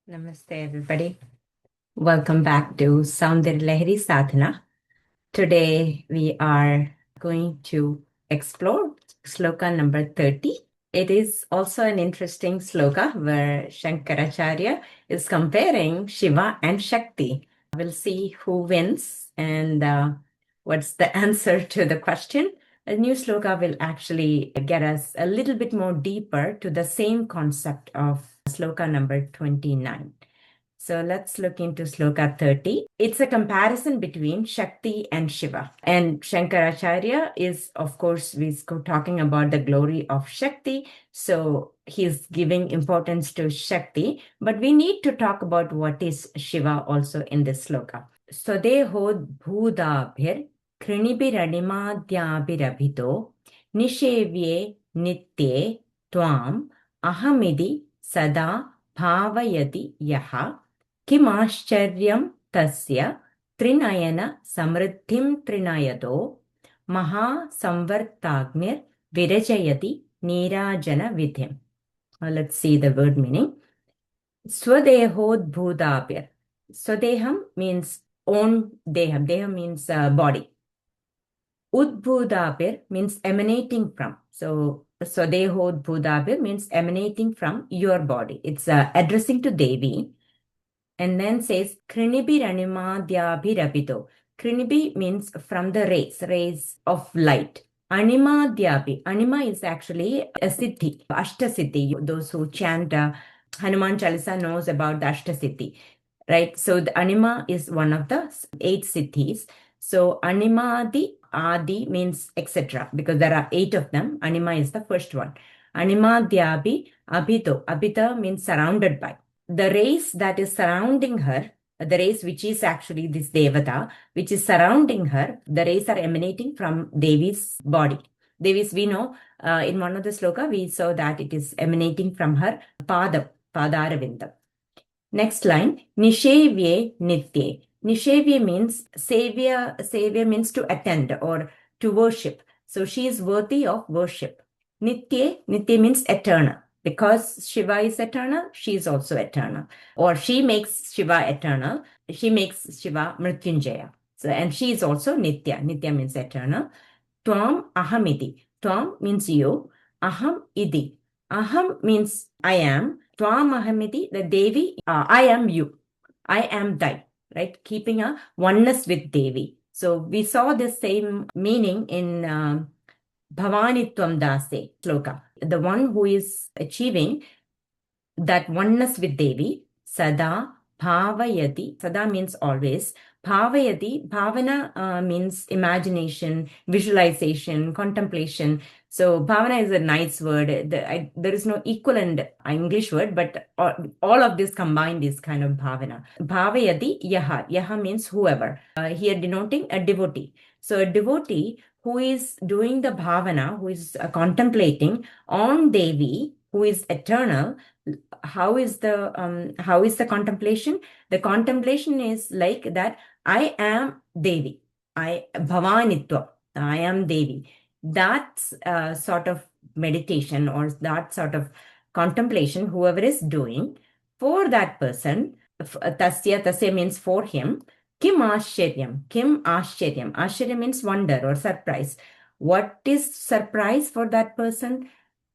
Namaste, everybody. Welcome back to Soundarya Lahari Sadhana. Today we are going to explore Shloka number 30. It is also an interesting Shloka where Shankaracharya is comparing Śiva and Śakti. We'll see who wins and what's the answer to the question. A new Shloka will actually get us a little bit more deeper to the same concept of Shloka number 29. So let's look into Shloka 30. It's a comparison between Shakti and Śiva. And Shankaracharya is, of course, we're talking about the glory of Shakti. So he's giving importance to Shakti. But we need to talk about what is Śiva also in this Shloka. Swadehod bhudabhir krinibiranimadhyabhirabhito nishevye nitye tvam ahamidi sada bhavayati yaha किमाश्चर्यं तस्य त्रिनयन समृद्धिं त्रिनयतो महासंवर्ताग्निर्विरचयति नीराजनविधिम्. Let's see the word meaning. Swadehodbhudabhyar. Swadeham means own deham. Deham means body. Udbhudabhyar means emanating from. So Swadehodbhudabhyar means emanating from your body. It's addressing to Devi. And then says, Krinibiranimadhyabhirabhito. Krinibi means from the rays of light. Animadhyabhi. Anima is actually a siddhi, Aṣṭa Siddhis. Those who chant Hanuman Chalisa knows about the Aṣṭa Siddhis, right? So the anima is one of the 8 siddhis. So animadi, adi means etc. Because there are 8 of them. Anima is the first one. Animadhyabhi abhito. Abhita means surrounded by. The rays that is surrounding her, the rays which is actually this Devata, which is surrounding her, the rays are emanating from Devi's body. Devi's, we know, in one of the sloka, we saw that it is emanating from her Padaravinda. Next line, Nishevye Nitye. Nishevye means savior means to attend or to worship. So she is worthy of worship. Nitye means eternal. Because Śiva is eternal, she is also eternal. Or she makes Śiva eternal. She makes Śiva Mrityunjaya. So, and she is also Nitya. Nitya means eternal. Tvam ahamidi. Tvam means you. Aham idi. Aham means I am. Tvam ahamidi, the Devi, I am you. I am thy. Right? Keeping a oneness with Devi. So we saw the same meaning in Bhavanitvam Dase Shloka. The one who is achieving that oneness with Devi, Sada Bhavayati. Sada means always. Bhavayati, Bhavana means imagination, visualization, contemplation. So Bhavana is a nice word. There is no equivalent English word, but all of this combined is kind of Bhavana. Bhavayati Yaha. Yaha means whoever. Here denoting a devotee. So a devotee who is doing the bhavana, who is contemplating on Devi, who is eternal. How is the contemplation? The contemplation is like that I am Devi. Bhavanitva. I am Devi. That's sort of meditation or that sort of contemplation, whoever is doing, for that person, tasya means for him. Kim Ashcharyam. Kim Ashcharyam. Ashcharyam means wonder or surprise. What is surprise for that person?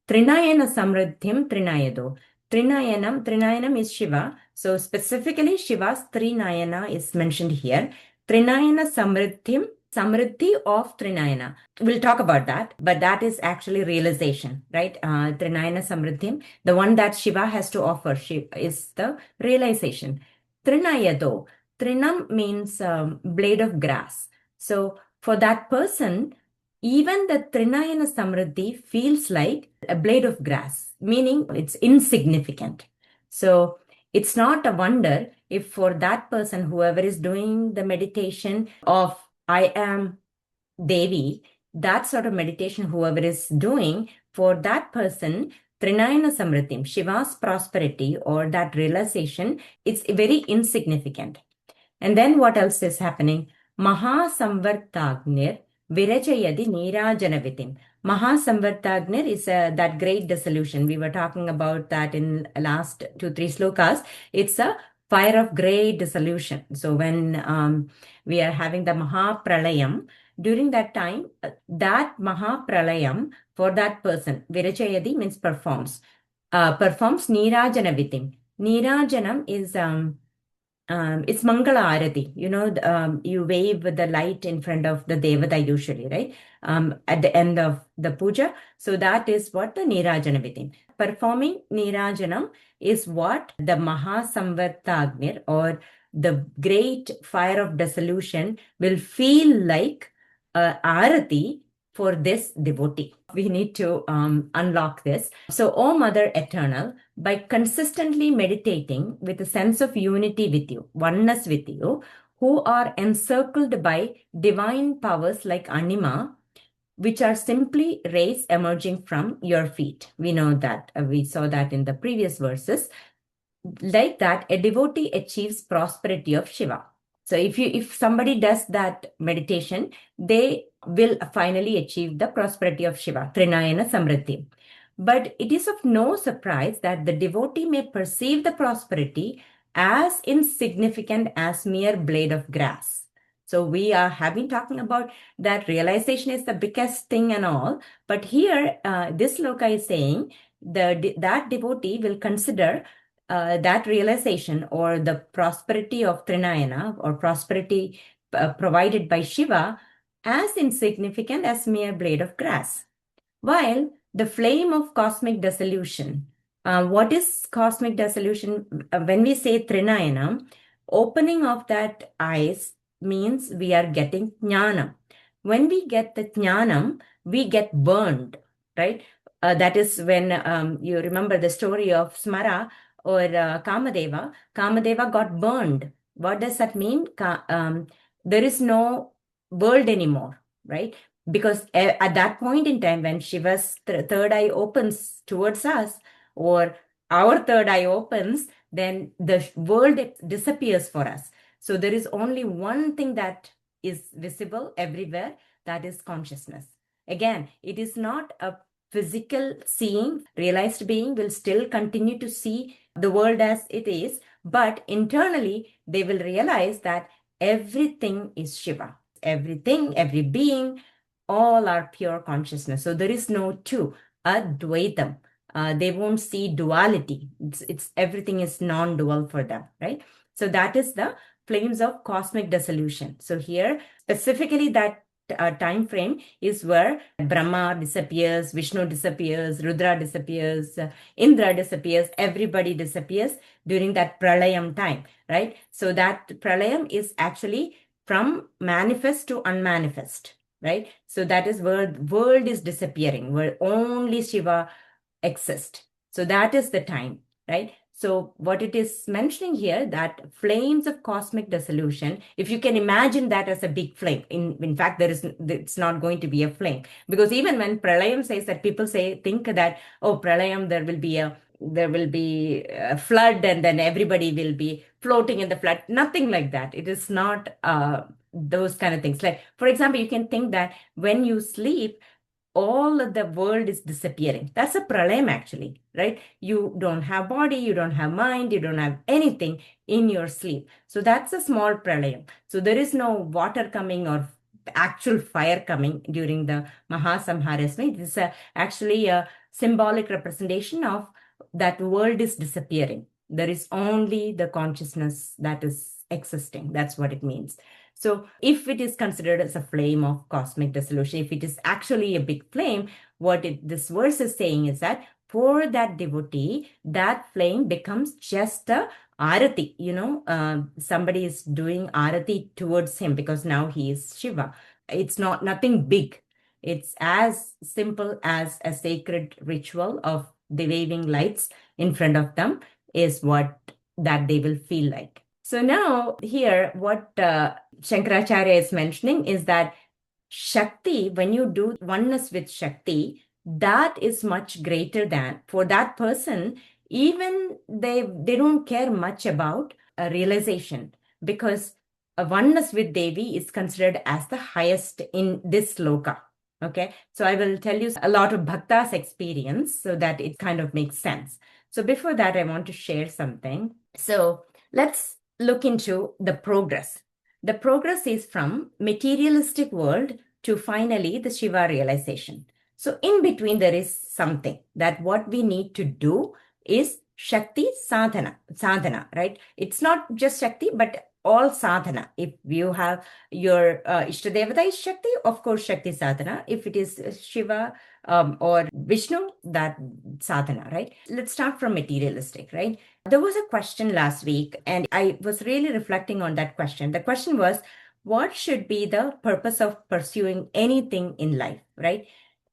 Trinayana Samriddhim Trinayado. Trinayanam is Śiva. So specifically Shiva's Trinayana is mentioned here. Trinayana Samriddhim, Samriddhi of Trinayana. We'll talk about that, but that is actually realization, right? Trinayana Samriddhim, the one that Śiva has to offer is the realization. Trinayado. Trinam means blade of grass. So for that person, even the Trinayana Samriddhi feels like a blade of grass, meaning it's insignificant. So it's not a wonder if for that person, whoever is doing the meditation of I am Devi, that sort of meditation, whoever is doing, for that person, Trinayana Samriddhim, Shiva's prosperity or that realization, it's very insignificant. And then what else is happening? Maha Samvartagnir Virachayadi Nirajanavitim. Mahasamvartagnir is that great dissolution. We were talking about that in last 2-3 slokas. It's a fire of great dissolution. So when we are having the Mahapralayam, during that time, that Mahapralayam for that person, Virachayadi means performs Nirajana with him. Nirajanam is it's Mangala Arati. You wave the light in front of the Devata usually, right? At the end of the puja. So that is what the Nirajana within. Performing Nirajanam is what the Mahasamvartagnir or the great fire of dissolution will feel like Arati for this devotee. We need to unlock this. So, O Mother Eternal, by consistently meditating with a sense of unity with you, oneness with you, who are encircled by divine powers like Anima, which are simply rays emerging from your feet. We know that. We saw that in the previous verses. Like that, a devotee achieves prosperity of Śiva. So if somebody does that meditation, they will finally achieve the prosperity of Śiva, Trinayana Samriddhi. But it is of no surprise that the devotee may perceive the prosperity as insignificant as mere blade of grass. So we have been talking about that realization is the biggest thing and all. But here, this Śloka is saying that devotee will consider that realization or the prosperity of Trinayana or prosperity provided by Śiva as insignificant as mere blade of grass. While the flame of cosmic dissolution, what is cosmic dissolution? When we say Trinayana, opening of that eyes means we are getting Jnana. When we get the Jnanam, we get burned, right? That is when you remember the story of Smara or Kamadeva. Kamadeva got burned. What does that mean? There is no world anymore, right? Because at that point in time, when Shiva's third eye opens towards us, or our third eye opens, then the world disappears for us. So there is only one thing that is visible everywhere, that is consciousness. Again, it is not a physical seeing. Realized being will still continue to see the world as it is, but internally they will realize that everything is Shiva. Everything, every being, all are pure consciousness. So there is no two, Advaitam. They won't see duality. It's everything is non-dual for them, right? So that is the flames of cosmic dissolution. So here, specifically that time frame is where Brahma disappears, Vishnu disappears, Rudra disappears, Indra disappears, everybody disappears during that pralayam time, right? So that pralayam is actually from manifest to unmanifest, right? So that is where the world is disappearing, where only Shiva exists. So that is the time, right? So what it is mentioning here, that flames of cosmic dissolution, if you can imagine that as a big flame, in fact, it's not going to be a flame. Because even when Pralayam says that, people think that, oh, Pralayam, there will be a flood and then everybody will be floating in the flood. Nothing like that. It is not those kind of things. Like, for example, you can think that when you sleep, all of the world is disappearing. That's a pralayam actually, right? You don't have body, you don't have mind, you don't have anything in your sleep. So that's a small pralayam. So there is no water coming or actual fire coming during the Mahasamharasma. It is actually a symbolic representation of that world is disappearing. There is only the consciousness that is existing. That's what it means. So if it is considered as a flame of cosmic dissolution, if it is actually a big flame, what this verse is saying is that for that devotee, that flame becomes just a arati. Somebody is doing arati towards him because now he is Shiva. It's nothing big. It's as simple as a sacred ritual of the waving lights in front of them is what that they will feel like. So now here, what Shankaracharya is mentioning is that Shakti, when you do oneness with Shakti, that is much greater than, for that person, even they don't care much about a realization, because a oneness with Devi is considered as the highest in this Śloka. Okay, so I will tell you a lot of bhaktas experience so that it kind of makes sense. So before that, I want to share something. So let's look into the progress. The progress is from materialistic world to finally the Shiva realization. So in between, there is something that what we need to do is Shakti sadhana, right? It's not just Shakti, but all sadhana. If you have your Ishta Devata is Shakti, of course, Shakti sadhana. If it is Shiva or Vishnu, that sadhana, right? Let's start from materialistic, right? There was a question last week, and I was really reflecting on that question. The question was, what should be the purpose of pursuing anything in life, right?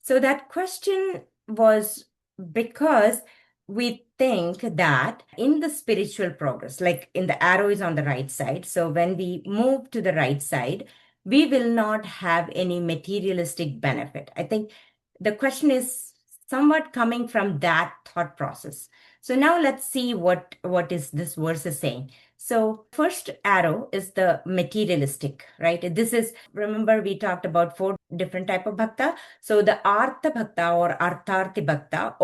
So that question was because we think that in the spiritual progress, like in the arrow is on the right side. So when we move to the right side, we will not have any materialistic benefit. I think the question is somewhat coming from that thought process. So now let's see what is this verse is saying. So first arrow is the materialistic, right? This is, remember we talked about 4 different type of bhakta. So the Artha Bhakta or Artharthi Bhakta,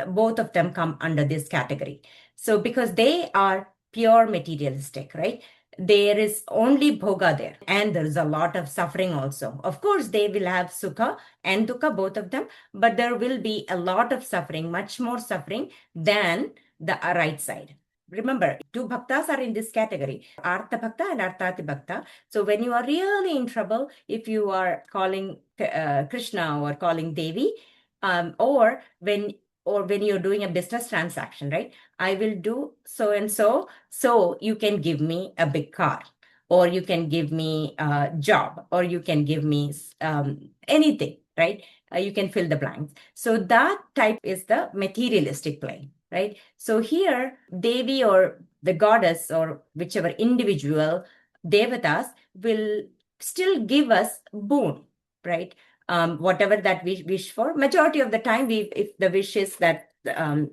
both of them come under this category. So because they are pure materialistic, right? There is only bhoga there, and there is a lot of suffering also. Of course, they will have sukha and dukkha, both of them, but there will be a lot of suffering, much more suffering than the right side. Remember, 2 bhaktas are in this category, Artha Bhakta and Arthati Bhakta. So when you are really in trouble, if you are calling Krishna or calling Devi, or when you're doing a business transaction, right? I will do so and so, so you can give me a big car, or you can give me a job, or you can give me anything, right? You can fill the blanks. So that type is the materialistic plane, right? So here, Devi or the goddess or whichever individual devatas will still give us boon, right? Whatever that we wish for, majority of the time, if the wish is that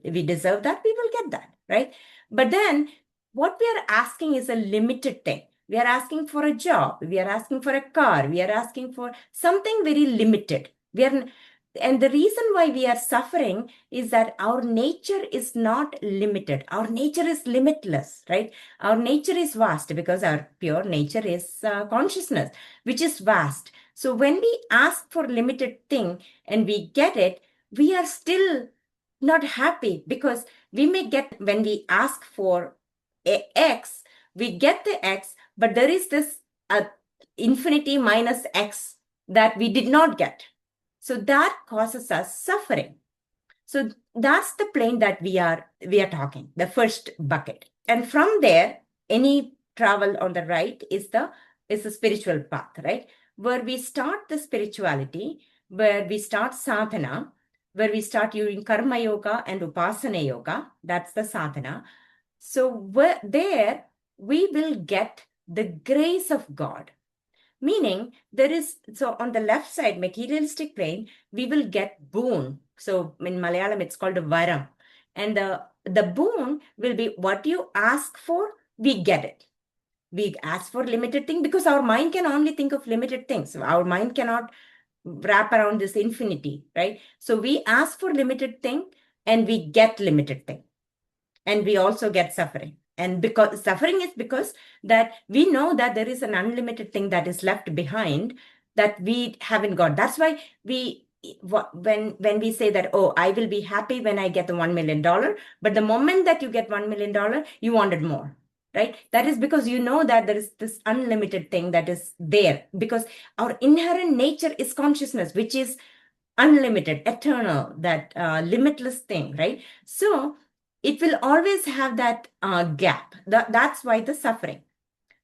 we deserve that, we will get that, right? But then what we are asking is a limited thing. We are asking for a job, we are asking for a car, we are asking for something very limited. And the reason why we are suffering is that our nature is not limited. Our nature is limitless, right? Our nature is vast because our pure nature is consciousness, which is vast. So when we ask for limited thing and we get it, we are still not happy, because we may get, when we ask for a X, we get the X, but there is this infinity minus X that we did not get. So that causes us suffering. So that's the plane that we are talking, the first bucket. And from there, any travel on the right is the spiritual path, right? Where we start the spirituality, where we start sadhana, where we start using karma yoga and upasana yoga. That's the sadhana. So there we will get the grace of God. Meaning there is, so on the left side, materialistic plane, we will get boon. So in Malayalam, it's called a varam. And the boon will be what you ask for, we get it. We ask for limited thing because our mind can only think of limited things. Our mind cannot wrap around this infinity, right? So we ask for limited thing and we get limited thing. And we also get suffering. And because suffering is because that we know that there is an unlimited thing that is left behind that we haven't got. That's why when we say that, oh, I will be happy when I get the $1 million, but the moment that you get $1 million, you wanted more, right? That is because you know that there is this unlimited thing that is there, because our inherent nature is consciousness, which is unlimited, eternal, that limitless thing, right? So it will always have that gap. That's why the suffering.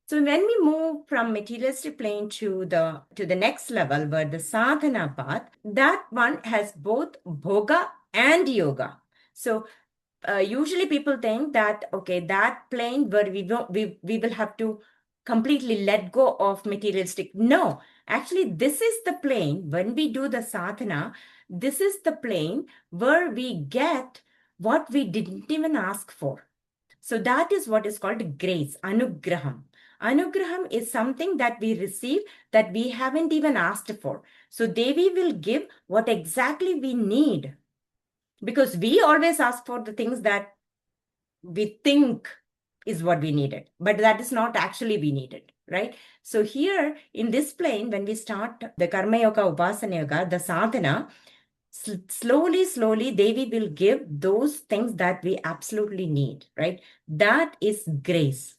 So when we move from materialistic plane to the next level, where the sadhana path, that one has both bhoga and yoga. So usually people think that, okay, that plane where we will have to completely let go of materialistic. No, actually, this is the plane when we do the sadhana. This is the plane where we get what we didn't even ask for. So that is what is called grace, anugraham. Anugraham is something that we receive that we haven't even asked for. So Devi will give what exactly we need, because we always ask for the things that we think is what we needed, but that is not actually we needed, right? So here in this plane, when we start the Karma Yoga, Upasana Yoga, the sadhana, slowly, Devi will give those things that we absolutely need, right? That is grace.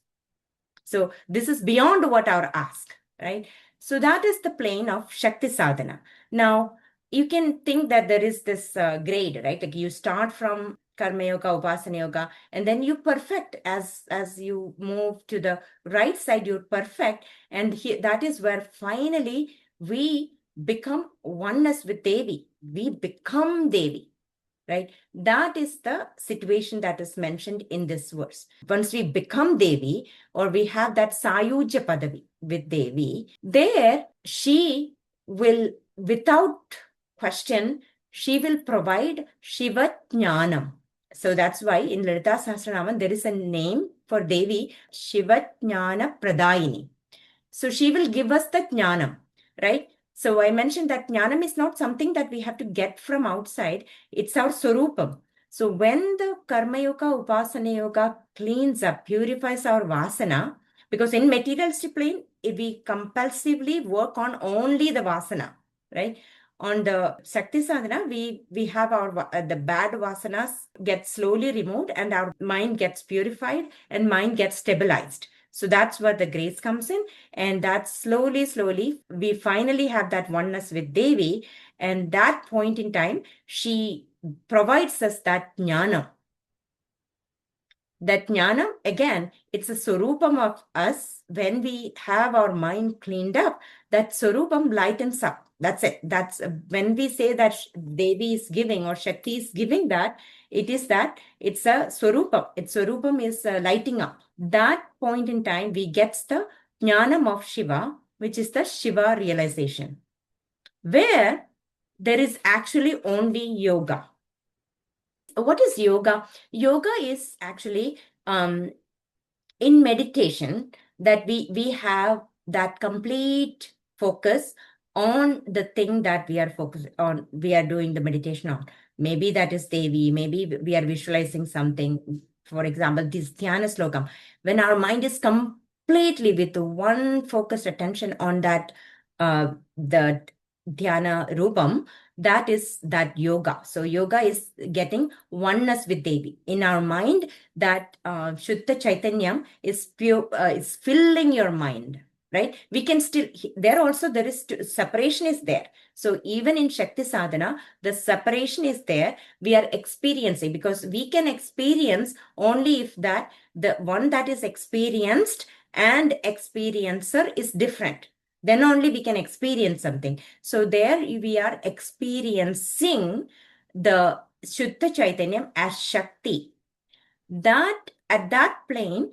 So this is beyond what our ask, right? So that is the plane of Shakti sadhana. Now, you can think that there is this grade, right? Like you start from Karma Yoga, Upasana Yoga, and then you perfect as you move to the right side, you're perfect. And that is where finally we become oneness with Devi. We become Devi, right? That is the situation that is mentioned in this verse. Once we become Devi, or we have that Sayuja Padavi with Devi, there she will, without question, she will provide Shiva Jnanam. So that's why in Lalita Sahasranaman, there is a name for Devi, Shiva Jnana Pradayini. So she will give us the Jnanam, right? So I mentioned that Jnanam is not something that we have to get from outside. It's our Swarupam. So when the Karma Yoga, Upasana Yoga cleans up, purifies our Vasana, because in materialistic plane, if we compulsively work on only the Vasana, right? On the Shakti sadhana, we have our the bad vasanas get slowly removed, and our mind gets purified and mind gets stabilized. So that's where the grace comes in, and that slowly, we finally have that oneness with Devi, and that point in time, she provides us that jnana. That jnana, again, it's a swarupam of us. When we have our mind cleaned up, that swarupam lightens up. That's it. That's when we say that Devi is giving or Shakti is giving that, it is that it's a swarupam. Its swarupam is lighting up. That point in time, we get the jnanam of Shiva, which is the Shiva realization, where there is actually only yoga. What is yoga? Yoga is actually in meditation that we have that complete focus on the thing that we are focused on, we are doing the meditation on. Maybe that is Devi, maybe we are visualizing something. For example, this Dhyana Slokam, when our mind is completely with one focused attention on that, the Dhyana Rupam, that is that yoga. So yoga is getting oneness with Devi. In our mind, that Shuddha Chaitanyam is pure, is filling your mind, right? We can still, there also there is separation is there. So even in Shakti Sadhana, the separation is there. We are experiencing, because we can experience only if that the one that is experienced and experiencer is different. Then only we can experience something. So there we are experiencing the Shuddha Chaitanyam as Shakti. That at that plane,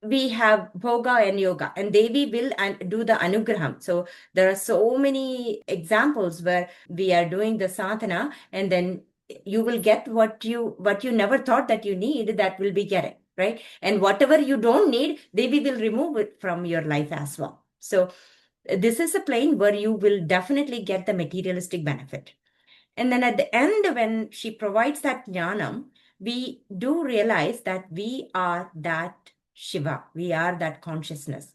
we have Bhoga and Yoga, and Devi will do the Anugraham. So there are so many examples where we are doing the sadhana, and then you will get what you never thought that you need, that will be getting, right? And whatever you don't need, Devi will remove it from your life as well. So this is a plane where you will definitely get the materialistic benefit. And then at the end, when she provides that jnanam, we do realize that we are that Shiva, we are that consciousness.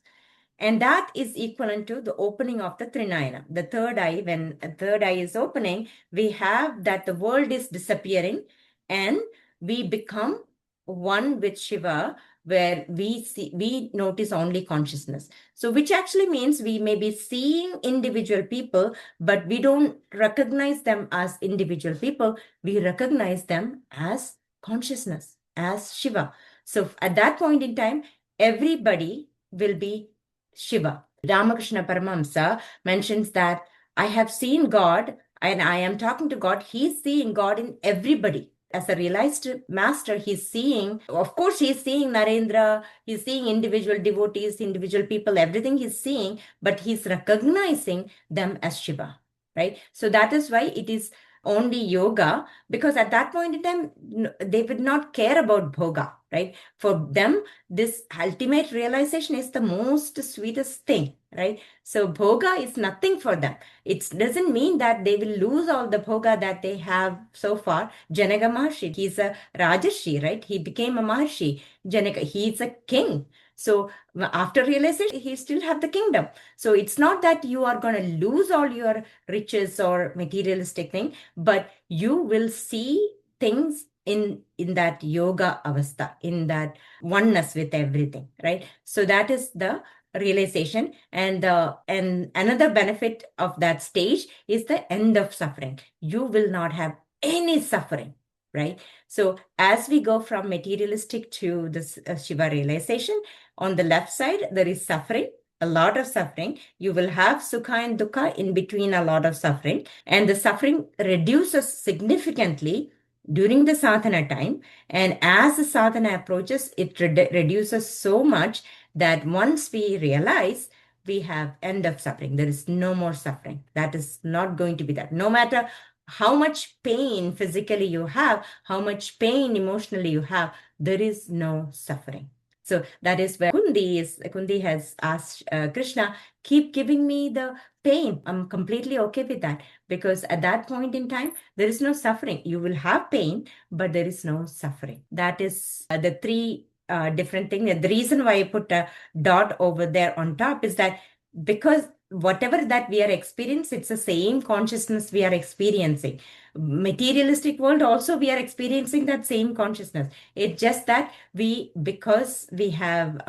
And that is equivalent to the opening of the Trinayana. The third eye, when a third eye is opening, we have that the world is disappearing and we become one with Shiva, where we notice only consciousness. So which actually means we may be seeing individual people, but we don't recognize them as individual people. We recognize them as consciousness, as Shiva. So at that point in time, everybody will be Shiva. Ramakrishna Paramahamsa mentions that I have seen God and I am talking to God. He's seeing God in everybody. As a realized master, he's seeing, of course, he's seeing Narendra, he's seeing individual devotees, individual people, everything he's seeing, but he's recognizing them as Shiva, right? So that is why it is only yoga, because at that point in time, they would not care about bhoga, right? For them, this ultimate realization is the most sweetest thing, right? So bhoga is nothing for them. It doesn't mean that they will lose all the bhoga that they have so far. Janaka Maharshi, he's a Rajarshi, right? He became a Maharshi. Janaka, he's a king. So after realization, he still have the kingdom. So it's not that you are going to lose all your riches or materialistic thing, but you will see things in that yoga avastha, in that oneness with everything, right? So that is the realization. And another benefit of that stage is the end of suffering. You will not have any suffering, right? So as we go from materialistic to this Shiva realization, on the left side, there is suffering, a lot of suffering. You will have sukha and dukkha in between, a lot of suffering. And the suffering reduces significantly during the sadhana time. And as the sadhana approaches, it reduces so much that once we realize we have end of suffering, there is no more suffering. That is not going to be that. No matter how much pain physically you have, how much pain emotionally you have, there is no suffering. So that is where Kundi has asked Krishna, keep giving me the pain. I'm completely okay with that, because at that point in time, there is no suffering. You will have pain, but there is no suffering. That is the three different things. The reason why I put a dot over there on top is that because whatever that we are experiencing, it's the same consciousness we are experiencing. Materialistic world also, we are experiencing that same consciousness. It's just that because we have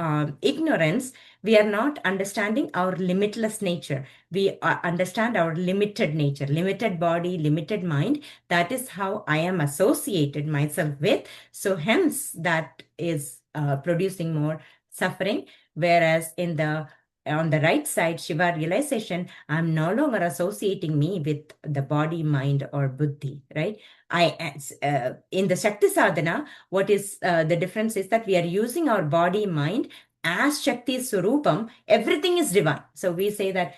ignorance, we are not understanding our limitless nature. We understand our limited nature, limited body, limited mind. That is how I am associated myself with. So hence that is producing more suffering. Whereas on the right side, Shiva realization, I'm no longer associating me with the body, mind, or buddhi, right? In the Shakti sadhana, what is the difference is that we are using our body, mind as Shakti Surupam. Everything is divine. So we say that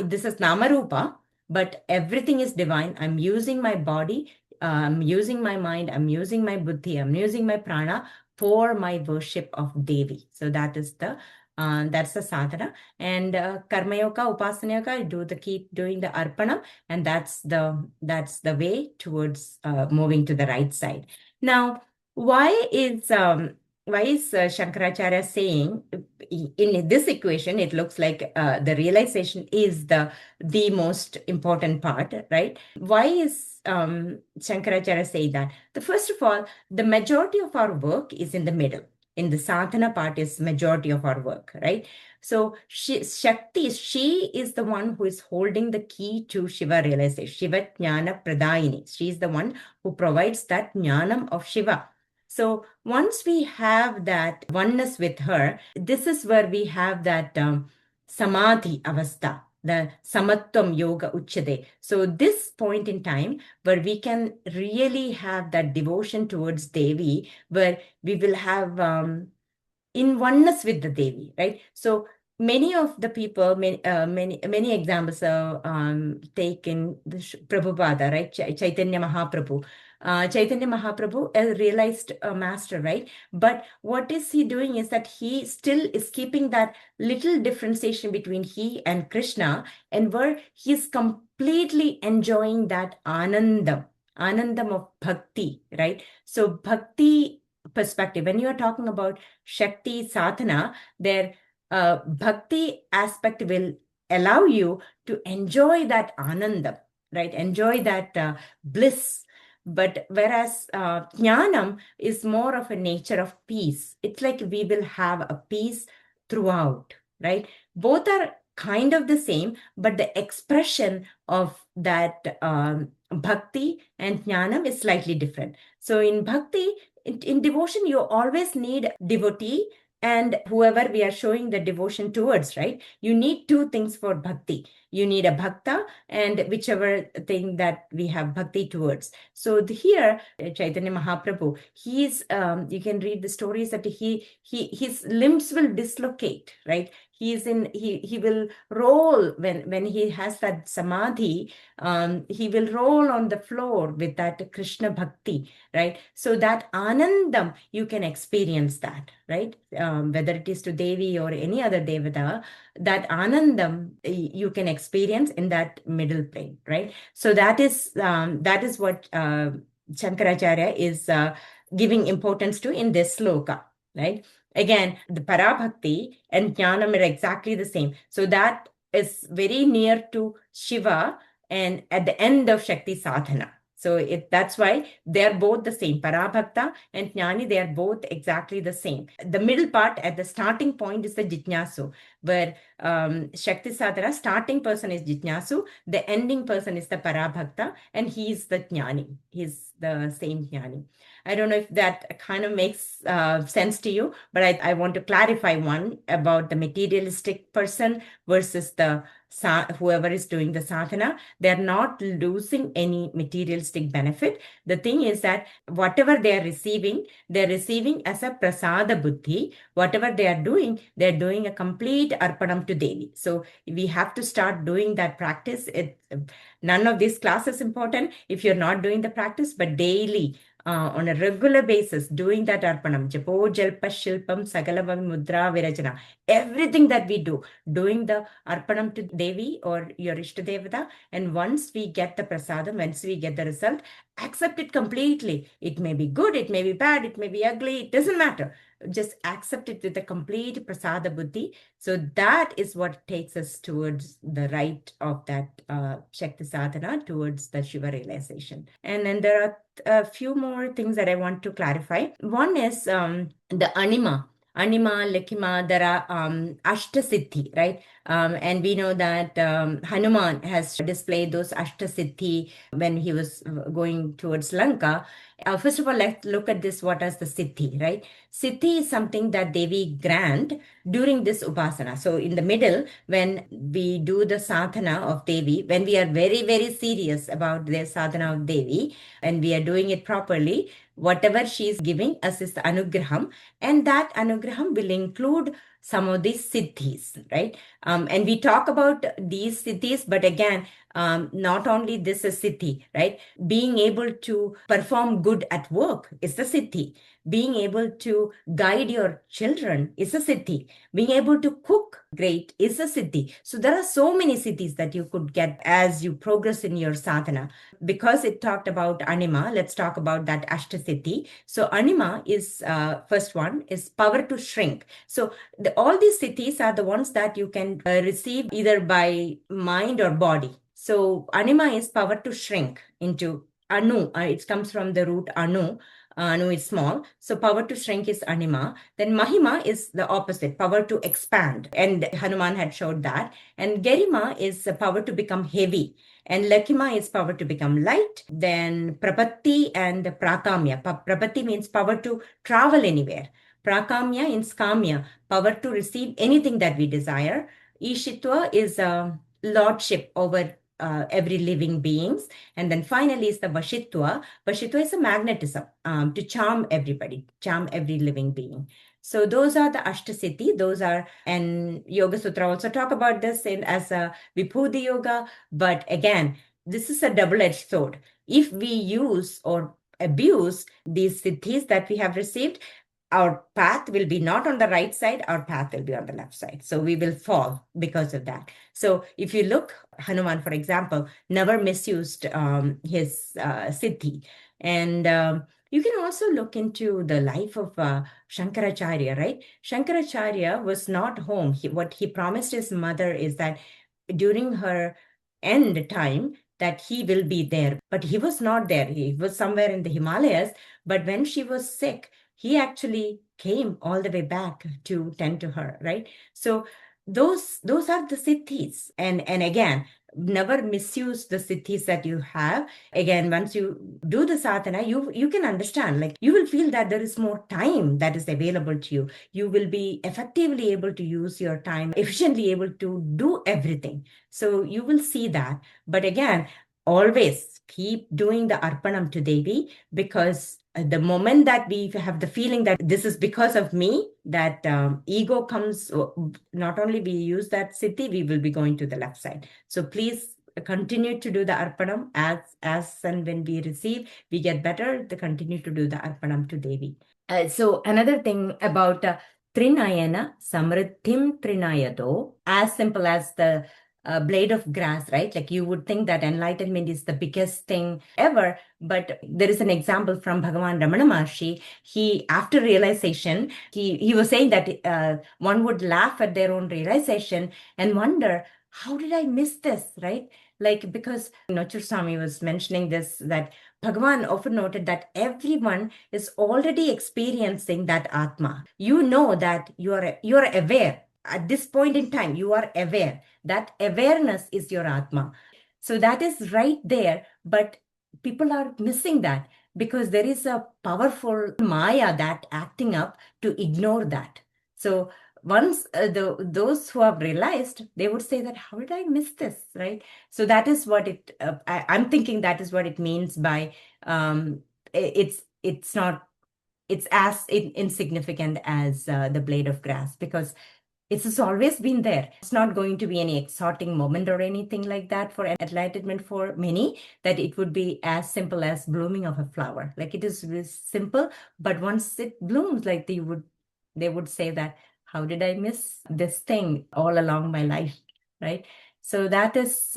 this is Namarupa, but everything is divine. I'm using my body, I'm using my mind, I'm using my buddhi, I'm using my prana for my worship of Devi. So that's the sadhana. And karma yoga, upasana yoga, keep doing the arpanam, and that's the way towards moving to the right side. Now, why is Shankaracharya saying in this equation, it looks like the realization is the most important part, right? Why is Shankaracharya saying that? First of all, the majority of our work is in the middle. In the sadhana part is majority of our work, right? So Shakti, she is the one who is holding the key to Shiva realization. Shiva Jnana Pradayini. She is the one who provides that Jnanam of Shiva. So once we have that oneness with her, this is where we have that samadhi avastha, the samatvam yoga uchade. So this point in time where we can really have that devotion towards Devi, where we will have in oneness with the Devi, right? So many of the people, many examples are taken Prabhupada, right? Chaitanya Mahaprabhu. Chaitanya Mahaprabhu, a realized master, right? But what is he doing is that he still is keeping that little differentiation between he and Krishna, and where he's completely enjoying that anandam of bhakti, right? So bhakti perspective, when you are talking about Shakti sadhana, their bhakti aspect will allow you to enjoy that anandam, right? Enjoy that bliss. But whereas jnanam is more of a nature of peace. It's like we will have a peace throughout, right? Both are kind of the same, but the expression of that bhakti and jnanam is slightly different. So in bhakti, in devotion, you always need devotee and whoever we are showing the devotion towards, right? You need two things for bhakti. You need a bhakta and whichever thing that we have bhakti towards. So here, Chaitanya Mahaprabhu, he's, you can read the stories that his limbs will dislocate, right? he will roll when he has that samadhi. He will roll on the floor with that Krishna bhakti, right? So that anandam, you can experience that, right? Whether it is to Devi or any other devata, that anandam you can experience in that middle plane, right? So that is what Shankaracharya is giving importance to in this sloka, right? Again, the parabhakti and jnanam are exactly the same. So that is very near to Śiva and at the end of Shakti sadhana. So that's why they're both the same. Parabhakta and Jnani, they are both exactly the same. The middle part at the starting point is the Jitnyasu, where Shakti sadhana, starting person is Jitnyasu, the ending person is the Parabhakta, and he's the Jnani. He's the same Jnani. I don't know if that kind of makes sense to you, but I want to clarify one about the materialistic person versus the whoever is doing the sadhana. They're not losing any materialistic benefit. The thing is that whatever they're receiving as a prasada buddhi. Whatever they're doing a complete arpanam to Devi. So we have to start doing that practice. None of these classes important if you're not doing the practice, but daily, on a regular basis, doing that arpanam, japo, jalpa, shilpam, sagalavam, mudra, virajana, everything that we do, doing the arpanam to Devi or your Ishta Devata, and once we get the prasadam, once we get the result, accept it completely. It may be good, it may be bad, it may be ugly, it doesn't matter. Just accept it with a complete prasada buddhi. So that is what takes us towards the right of that Shakti sadhana, towards the Shiva realization. And then there are a few more things that I want to clarify. One is the anima, Lekima, there are Aṣṭa Siddhi, right? And we know that Hanuman has displayed those Aṣṭa Siddhi when he was going towards Lanka. First of all, let's look at this. What is the Siddhi, right? Siddhi is something that Devi grant during this Upāsanā. So in the middle, when we do the sadhana of Devi, when we are very, very serious about the sadhana of Devi, and we are doing it properly, whatever she is giving us is the anugraham, and that anugraham will include some of these siddhis, right? And we talk about these siddhis, but again, not only this is siddhi, right? Being able to perform good at work is the siddhi. Being able to guide your children is a siddhi. Being able to cook great is a siddhi. So there are so many siddhis that you could get as you progress in your sadhana. Because it talked about anima, let's talk about that Aṣṭa Siddhi. So anima is, first one is power to shrink. So all these siddhis are the ones that you can receive either by mind or body. So anima is power to shrink into anu. It comes from the root anu. Anu is small. So power to shrink is anima. Then mahima is the opposite, power to expand. And Hanuman had showed that. And gerima is the power to become heavy. And lakima is power to become light. Then prapatti and prakamya. Prapatti means power to travel anywhere. Prakamya is kamya, power to receive anything that we desire. Ishitva is lordship over every living beings. And then finally is the Vashitva. Vashitva is a magnetism, to charm everybody, charm every living being. So those are the Aṣṭa Siddhi. Those are, and Yoga Sutra also talk about this as a Vibhuti Yoga. But again, this is a double-edged sword. If we use or abuse these siddhis that we have received, our path will be not on the right side, our path will be on the left side. So we will fall because of that. So if you look, Hanuman, for example, never misused his siddhi. And you can also look into the life of Shankaracharya, right? Shankaracharya was not home. What he promised his mother is that during her end time, that he will be there. But he was not there. He was somewhere in the Himalayas. But when she was sick, he actually came all the way back to tend to her, right? So those are the siddhis. And again, never misuse the siddhis that you have. Again, once you do the sadhana, you can understand, like you will feel that there is more time that is available to you. You will be effectively able to use your time, efficiently able to do everything. So you will see that. But again, always keep doing the arpanam to Devi, because the moment that we have the feeling that this is because of me, that ego comes, not only we use that siddhi, we will be going to the left side. So please continue to do the arpanam as and when we receive, we get better, to continue to do the arpanam to Devi. So another thing about Trinayana Samriddhim Trinayato, as simple as the blade of grass, right? Like you would think that enlightenment is the biggest thing ever, but there is an example from Bhagavan Ramana Maharshi. He, after realization, he was saying that one would laugh at their own realization and wonder, how did I miss this, right? Like, because Nochur Swami was mentioning this, that Bhagavan often noted that everyone is already experiencing that Atma. You know that you are aware. At this point in time, you are aware. That awareness is your Atma. So that is right there, but people are missing that because there is a powerful Maya that acting up to ignore that. So once those who have realized, they would say that, how did I miss this, right? So that is what I'm thinking that is what it means by it's not, it's as insignificant as the blade of grass, because it's always been there. It's not going to be any exciting moment or anything like that for enlightenment for many, that it would be as simple as blooming of a flower. Like it is simple, but once it blooms, like they would say that, how did I miss this thing all along my life, right? So that is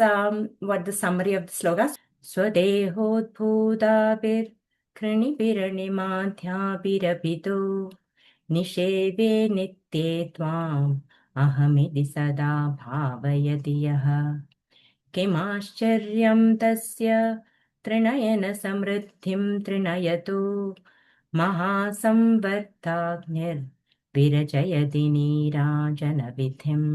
what the summary of the slogas. Swadehodbhudabir kranipiranimadhyabirabhido निषेवे नित्ये त्वाम् अहमिति सदा भावयति यः किमाश्चर्यं तस्य त्रिनयनसमृद्धिं त्रिनयतो महासंवर्ताग्निर्विरचयति नीराजनविधिम्.